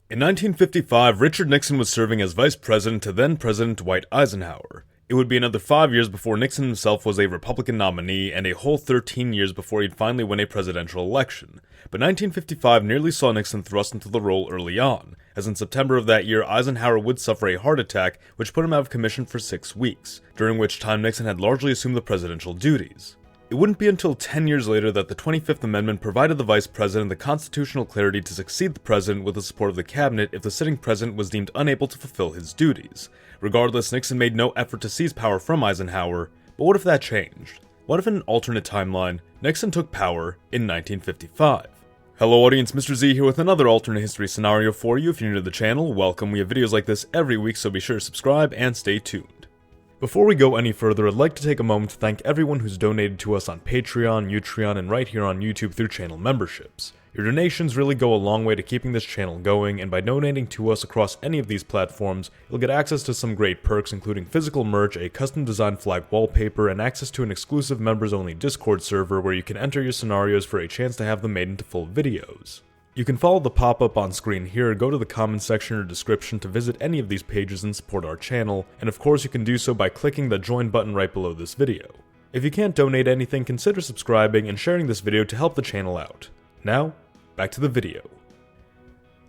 In 1955, Richard Nixon was serving as vice president to then-President Dwight Eisenhower. It would be another 5 years before Nixon himself was a Republican nominee, and a whole 13 years before he'd finally win a presidential election. But 1955 nearly saw Nixon thrust into the role early on, as in September of that year, Eisenhower would suffer a heart attack, which put him out of commission for 6 weeks, during which time Nixon had largely assumed the presidential duties. It wouldn't be until 10 years later that the 25th Amendment provided the vice president the constitutional clarity to succeed the president with the support of the cabinet if the sitting president was deemed unable to fulfill his duties. Regardless, Nixon made no effort to seize power from Eisenhower, but what if that changed? What if in an alternate timeline, Nixon took power in 1955? Hello audience, Mr. Z here with another alternate history scenario for you. If you're new to the channel, welcome. We have videos like this every week, so be sure to subscribe and stay tuned. Before we go any further, I'd like to take a moment to thank everyone who's donated to us on Patreon, Utreon, and right here on YouTube through channel memberships. Your donations really go a long way to keeping this channel going, and by donating to us across any of these platforms, you'll get access to some great perks including physical merch, a custom designed flag wallpaper, and access to an exclusive members-only Discord server where you can enter your scenarios for a chance to have them made into full videos. You can follow the pop-up on screen here, go to the comments section or description to visit any of these pages and support our channel, and of course you can do so by clicking the join button right below this video. If you can't donate anything, consider subscribing and sharing this video to help the channel out. Now, back to the video.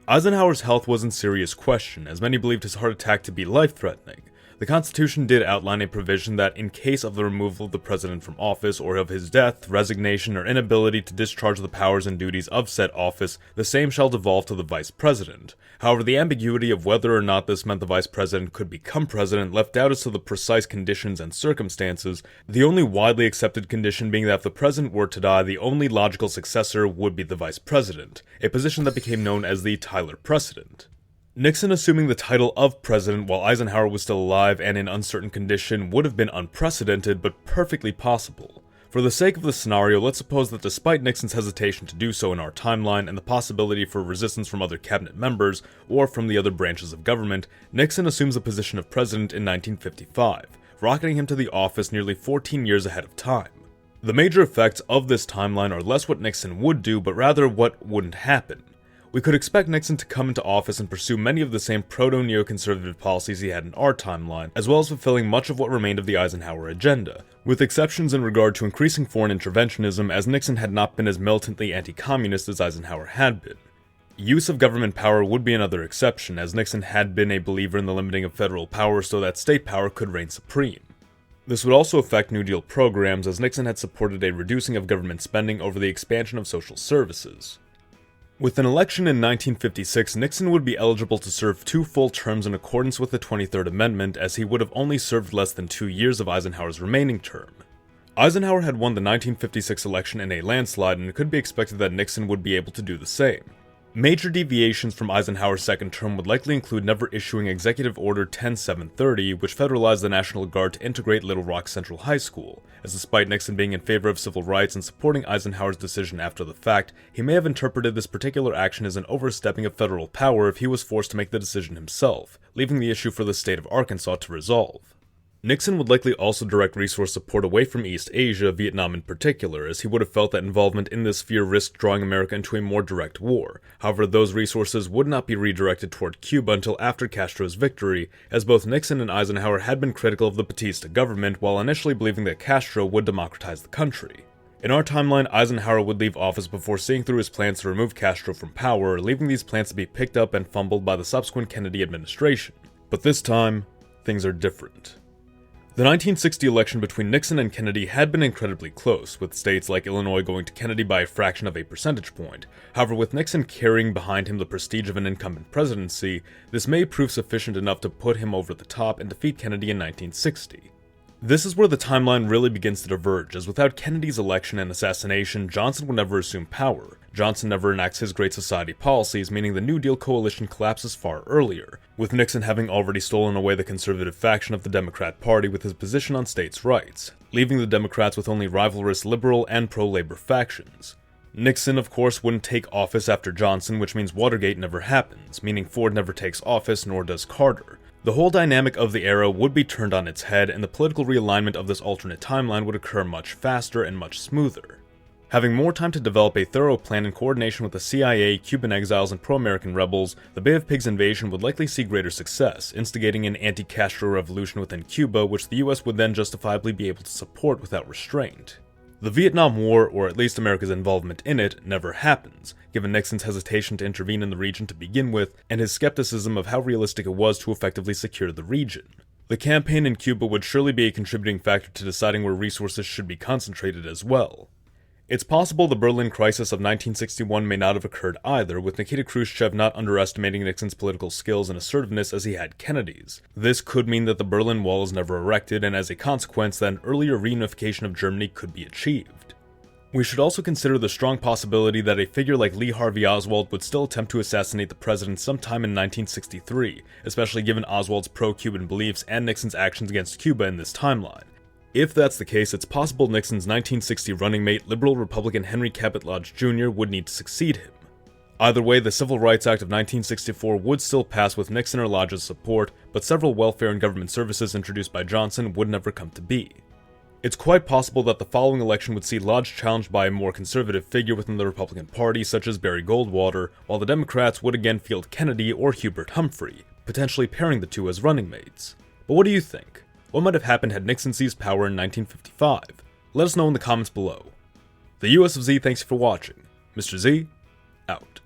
Eisenhower's health was in serious question, as many believed his heart attack to be life-threatening. The Constitution did outline a provision that in case of the removal of the president from office or of his death, resignation, or inability to discharge the powers and duties of said office, the same shall devolve to the vice president. However, the ambiguity of whether or not this meant the vice president could become president left out as to the precise conditions and circumstances, the only widely accepted condition being that if the president were to die, the only logical successor would be the vice president, a position that became known as the Tyler precedent. Nixon assuming the title of president while Eisenhower was still alive and in uncertain condition would have been unprecedented but perfectly possible. For the sake of the scenario, let's suppose that despite Nixon's hesitation to do so in our timeline and the possibility for resistance from other cabinet members or from the other branches of government, Nixon assumes the position of president in 1955, rocketing him to the office nearly 14 years ahead of time. The major effects of this timeline are less what Nixon would do, but rather what wouldn't happen. We could expect Nixon to come into office and pursue many of the same proto-neoconservative policies he had in our timeline, as well as fulfilling much of what remained of the Eisenhower agenda, with exceptions in regard to increasing foreign interventionism, as Nixon had not been as militantly anti-communist as Eisenhower had been. Use of government power would be another exception, as Nixon had been a believer in the limiting of federal power so that state power could reign supreme. This would also affect New Deal programs, as Nixon had supported a reducing of government spending over the expansion of social services. With an election in 1956, Nixon would be eligible to serve 2 full terms in accordance with the 23rd Amendment, as he would have only served less than 2 years of Eisenhower's remaining term. Eisenhower had won the 1956 election in a landslide, and it could be expected that Nixon would be able to do the same. Major deviations from Eisenhower's second term would likely include never issuing Executive Order 10730, which federalized the National Guard to integrate Little Rock Central High School, as despite Nixon being in favor of civil rights and supporting Eisenhower's decision after the fact, he may have interpreted this particular action as an overstepping of federal power if he was forced to make the decision himself, leaving the issue for the state of Arkansas to resolve. Nixon would likely also direct resource support away from East Asia, Vietnam in particular, as he would have felt that involvement in this sphere risked drawing America into a more direct war. However, those resources would not be redirected toward Cuba until after Castro's victory, as both Nixon and Eisenhower had been critical of the Batista government while initially believing that Castro would democratize the country. In our timeline, Eisenhower would leave office before seeing through his plans to remove Castro from power, leaving these plans to be picked up and fumbled by the subsequent Kennedy administration. But this time, things are different. The 1960 election between Nixon and Kennedy had been incredibly close, with states like Illinois going to Kennedy by a fraction of a percentage point. However, with Nixon carrying behind him the prestige of an incumbent presidency, this may prove sufficient enough to put him over the top and defeat Kennedy in 1960. This is where the timeline really begins to diverge, as without Kennedy's election and assassination, Johnson would never assume power. Johnson never enacts his Great Society policies, meaning the New Deal coalition collapses far earlier, with Nixon having already stolen away the conservative faction of the Democrat Party with his position on states' rights, leaving the Democrats with only rivalrous liberal and pro-labor factions. Nixon, of course, wouldn't take office after Johnson, which means Watergate never happens, meaning Ford never takes office, nor does Carter. The whole dynamic of the era would be turned on its head, and the political realignment of this alternate timeline would occur much faster and much smoother. Having more time to develop a thorough plan in coordination with the CIA, Cuban exiles, and pro-American rebels, the Bay of Pigs invasion would likely see greater success, instigating an anti-Castro revolution within Cuba, which the US would then justifiably be able to support without restraint. The Vietnam War, or at least America's involvement in it, never happens, given Nixon's hesitation to intervene in the region to begin with, and his skepticism of how realistic it was to effectively secure the region. The campaign in Cuba would surely be a contributing factor to deciding where resources should be concentrated as well. It's possible the Berlin crisis of 1961 may not have occurred either, with Nikita Khrushchev not underestimating Nixon's political skills and assertiveness as he had Kennedy's. This could mean that the Berlin Wall is never erected, and as a consequence, that an earlier reunification of Germany could be achieved. We should also consider the strong possibility that a figure like Lee Harvey Oswald would still attempt to assassinate the president sometime in 1963, especially given Oswald's pro-Cuban beliefs and Nixon's actions against Cuba in this timeline. If that's the case, it's possible Nixon's 1960 running mate, liberal Republican Henry Cabot Lodge Jr. would need to succeed him. Either way, the Civil Rights Act of 1964 would still pass with Nixon or Lodge's support, but several welfare and government services introduced by Johnson would never come to be. It's quite possible that the following election would see Lodge challenged by a more conservative figure within the Republican Party, such as Barry Goldwater, while the Democrats would again field Kennedy or Hubert Humphrey, potentially pairing the two as running mates. But what do you think? What might have happened had Nixon seized power in 1955? Let us know in the comments below. The US of Z thanks you for watching. Mr. Z, out.